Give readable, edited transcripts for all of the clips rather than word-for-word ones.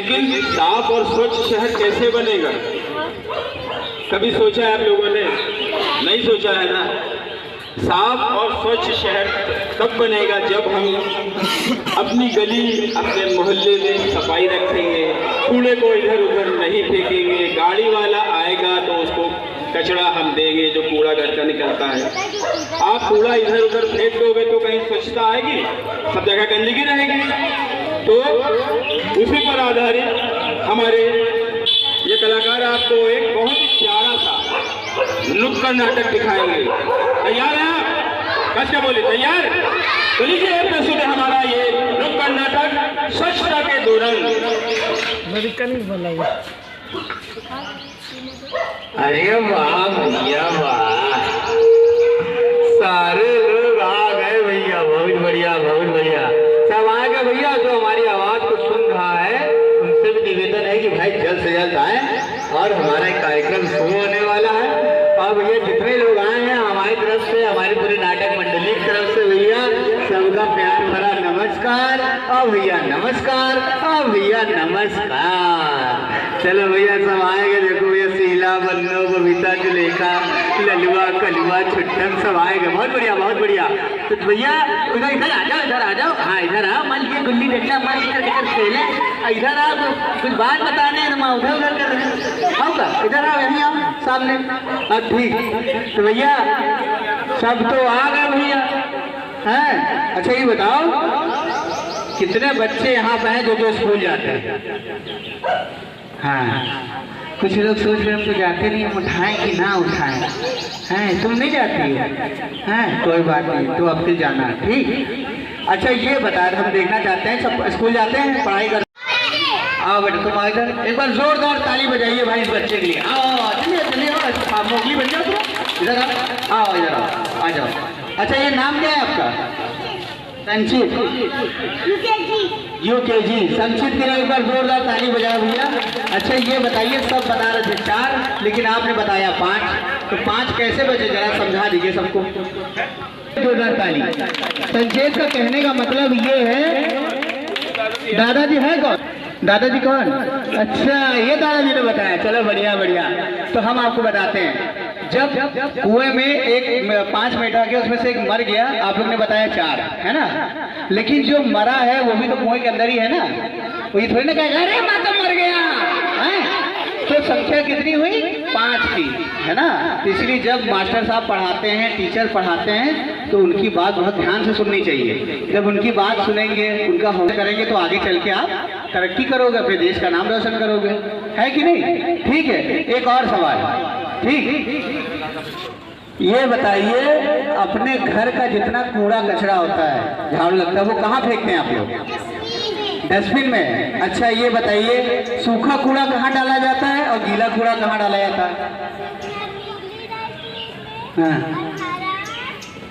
लेकिन साफ और स्वच्छ शहर कैसे बनेगा? कभी सोचा है आप लोगों ने? नहीं सोचा है ना। साफ और स्वच्छ शहर तब बनेगा जब हम अपनी गली, अपने मोहल्ले में सफाई रखेंगे, कूड़े को इधर उधर नहीं फेंकेंगे, गाड़ी वाला आएगा तो उसको कचरा हम देंगे जो कूड़ा घर का निकलता है। आप कूड़ा इधर उधर फेंक दोगे तो कहीं स्वच्छता आएगी? सब जगह गंदगी रहेगी। तो उसी पर आधारित हमारे ये कलाकार आपको एक बहुत ही प्यारा सा नुक्कड़ नाटक दिखाएंगे। तैयार हैं आप? कस क्या बोले? तैयार? तो लीजिए प्रस्तुत है हमारा ये नुक्कड़ नाटक स्वच्छता के दौरान। अरे वाह भैया वाह, सारे लोग आ गए भैया, बहुत बढ़िया बहुत बढ़िया। सब आ गए भैया। जो हमारी आवाज को सुन रहा है उनसे भी निवेदन है कि भाई जल्द से जल्द आए और हमारा कार्यक्रम शुरू होने वाला है। और भैया जितने लोग आए हैं हमारी तरफ से, हमारी पूरी नाटक मंडली की तरफ से भैया सबका प्यार भरा नमस्कार। और भैया नमस्कार, और भैया नमस्कार। चलो भैया सब आएंगे। देखो भैया शीला, बन्नो, बबीता, जुलेखा, ललुआ, कलुआ, छुट्टन सब आएंगे। बहुत बढ़िया बहुत बढ़िया। तो भैया इधर इधर आ जाओ, इधर आ जाओ। हाँ इधर आओ। मन के गुल्ली डंडा मन इधर खेले। इधर आओ, कुछ बात बताने हैं ना, उधर उधर कर आओगा। इधर आओ, यहीं आओ सामने। अब ठीक। तो भैया सब तो आ गए भैया हैं। अच्छा ये बताओ कितने बच्चे यहाँ पे हैं जो स्कूल जाते हैं? हाँ कुछ लोग सोच रहे हम तो जाते नहीं, हम उठाएं कि ना उठाएं। हैं तुम नहीं जाती हो? हैं कोई बात नहीं, तो अब फिर जाना ठीक। अच्छा ये बता, हम देखना चाहते हैं सब स्कूल जाते हैं, पढ़ाई कर। आओ बेटा तुम आओ इधर। एक बार जोरदार ताली बजाइए भाई इस बच्चे के लिए। आओ चलिए चलिए, आप मोगली बन जाओ तुम। इधर आओ, आओ इधर आओ, आ जाओ। अच्छा ये नाम क्या है आपका? संचित। यूकेजी। संचित के लिए एक बार जोरदार ताली बजाओ भैया। अच्छा ये बताइए, सब बता रहे थे 4 लेकिन आपने बताया 5, तो 5 कैसे बचे जरा समझा दीजिए सबको। जोरदार ताली। संचित का कहने का मतलब ये है, दादाजी है कौन? दादाजी कौन? अच्छा ये दादाजी ने बताया। चलो बढ़िया बढ़िया। तो हम आपको बताते हैं, जब कुएं में एक 5 बैठा के उसमें से एक मर गया, आप लोग ने बताया 4 है ना, लेकिन जो मरा है वो भी तो कुएं के अंदर ही है ना। वही थोड़ी ना कहेगा अरे माँ तो मर गया है। तो संख्या कितनी हुई? 5 की है ना। इसलिए जब मास्टर साहब पढ़ाते हैं, टीचर पढ़ाते हैं, तो उनकी बात बहुत ध्यान से सुननी चाहिए। जब उनकी बात सुनेंगे, उनका होमवर्क करेंगे, तो आगे चल के आप तरक्की करोगे, अपने देश का नाम रोशन करोगे, है कि नहीं? ठीक है। एक और सवाल, ठीक, ये बताइए अपने घर का जितना कूड़ा कचरा होता है, झाड़ू लगता है, वो कहाँ फेंकते हैं आप लोग? डस्टबिन में। अच्छा ये बताइए सूखा कूड़ा कहाँ डाला जाता है और गीला कूड़ा कहाँ डाला जाता है? हाँ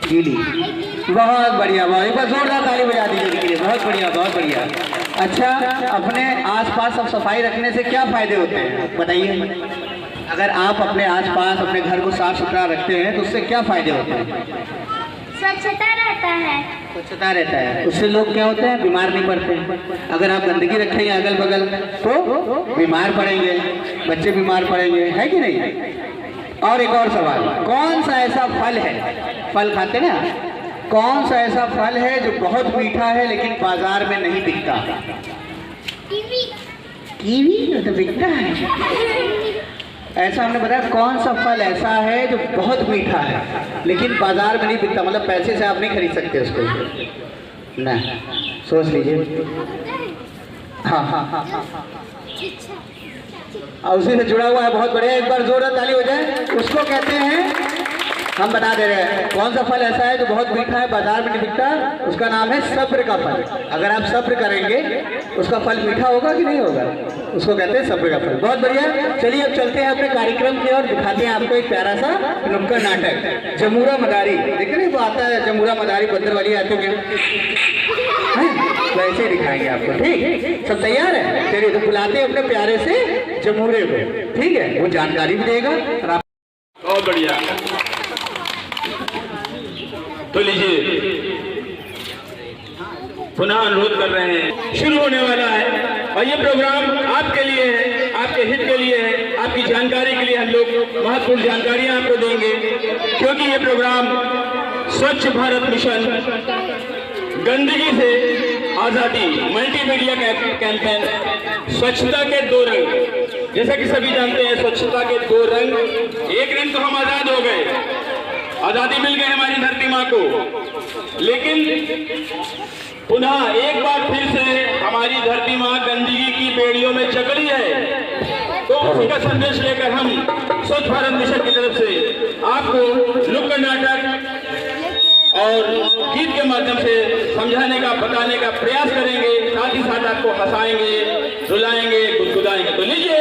गीली। बहुत बढ़िया, बहुत एक बार जोरदार ताली बजा दीजिए इसके लिए। बहुत बढ़िया बहुत बढ़िया। अच्छा अपने आसपास सब सफाई रखने से क्या फायदे होते हैं बताइए? अगर आप अपने आसपास अपने घर को साफ सुथरा रखते हैं तो उससे क्या फायदे होते हैं? स्वच्छता रहता है। स्वच्छता रहता है, उससे लोग क्या होते हैं? बीमार नहीं पड़ते। अगर आप गंदगी रखेंगे अगल बगल तो बीमार पड़ेंगे, बच्चे बीमार पड़ेंगे, है कि नहीं? और एक और सवाल, कौन सा ऐसा फल है, फल खाते ना, कौन सा ऐसा फल है जो बहुत मीठा है लेकिन बाजार में नहीं बिकता? कीवी। कीवी तो बिकता है। ऐसा हमने बताया कौन सा फल ऐसा है जो बहुत मीठा है लेकिन बाजार में नहीं बिकता, मतलब पैसे से आप नहीं खरीद सकते उसको ना। सोच लीजिए। हाँ हाँ हाँ हाँ और उसी से जुड़ा हुआ है। बहुत बढ़िया, एक बार जोरदार ताली हो जाए। उसको कहते हैं, हम बता दे रहे हैं कौन सा फल ऐसा है जो बहुत मीठा है बाजार में नहीं बिकता, उसका नाम है सब्र का फल। अगर आप सब्र करेंगे उसका फल मीठा होगा कि नहीं होगा? उसको कहते हैं सब्र का फल। बहुत बढ़िया। चलिए अब चलते हैं अपने कार्यक्रम की ओर, दिखाते हैं आपको एक प्यारा सा नुक्कड़ नाटक जमूरा मदारी। देखते नहीं वो आता है जमूरा मदारी, बंदर वाली आते क्या वैसे ही दिखाएंगे आपको। ठीक, सब तैयार है? चलिए तो बुलाते हैं अपने प्यारे से जमूरे को, ठीक है? वो जानकारी भी देगा। बहुत बढ़िया। तो लीजिए पुनः अनुरोध कर रहे हैं, शुरू होने वाला है और ये प्रोग्राम आपके लिए है, आपके हित के लिए है, आपकी जानकारी के लिए हम लोग महत्वपूर्ण जानकारियां आपको देंगे, क्योंकि ये प्रोग्राम स्वच्छ भारत मिशन, गंदगी से आजादी मल्टीमीडिया कैंपेन, स्वच्छता के 2 रंग। जैसा कि सभी जानते हैं, स्वच्छता के 2 रंग, एक रंग तो हम आजाद हो गए, आजादी मिल गई हमारी धरती माँ को, लेकिन पुनः एक बार फिर से हमारी धरती माँ गंदगी की बेड़ियों में जकड़ी है। तो उसी का संदेश लेकर हम स्वच्छ भारत मिशन की तरफ से आपको नुक्कड़ नाटक और गीत के माध्यम से समझाने का, बताने का प्रयास करेंगे, साथ ही साथ आपको हंसाएंगे, रुलाएंगे, गुदगुदाएंगे। तो लीजिए,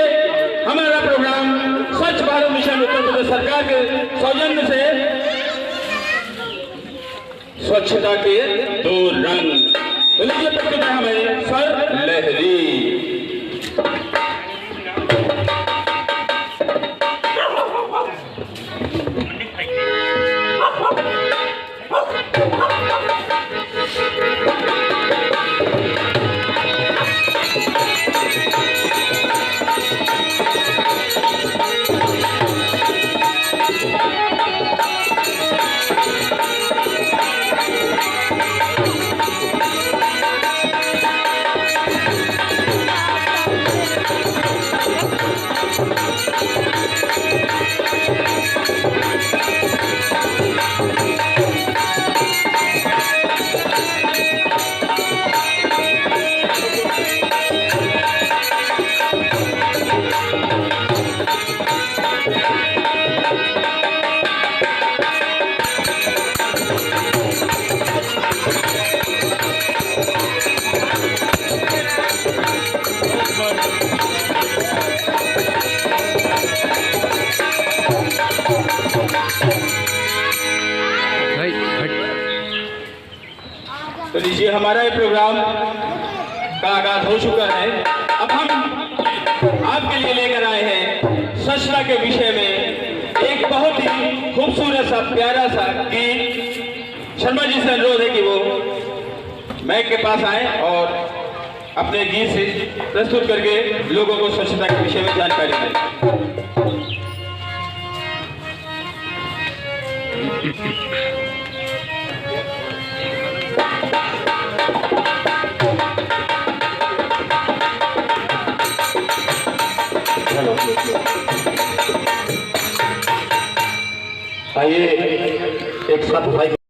हमारा प्रोग्राम स्वच्छ भारत मिशन उत्तर प्रदेश सरकार के सौजन्य से स्वच्छता के 2 रंग। तो लीजिए, प्रस्तुत है हमें सर लहरी। तो लीजिए, हमारा ये प्रोग्राम का आगाज हो चुका है। अब हम आपके लिए लेकर आए हैं स्वच्छता के विषय में एक बहुत ही खूबसूरत सा, प्यारा सा गीत। शर्मा जी से अनुरोध है कि वो मैक के पास आए और अपने गीत से प्रस्तुत करके लोगों को स्वच्छता के विषय में जानकारी दें। आइए एक साथ भाई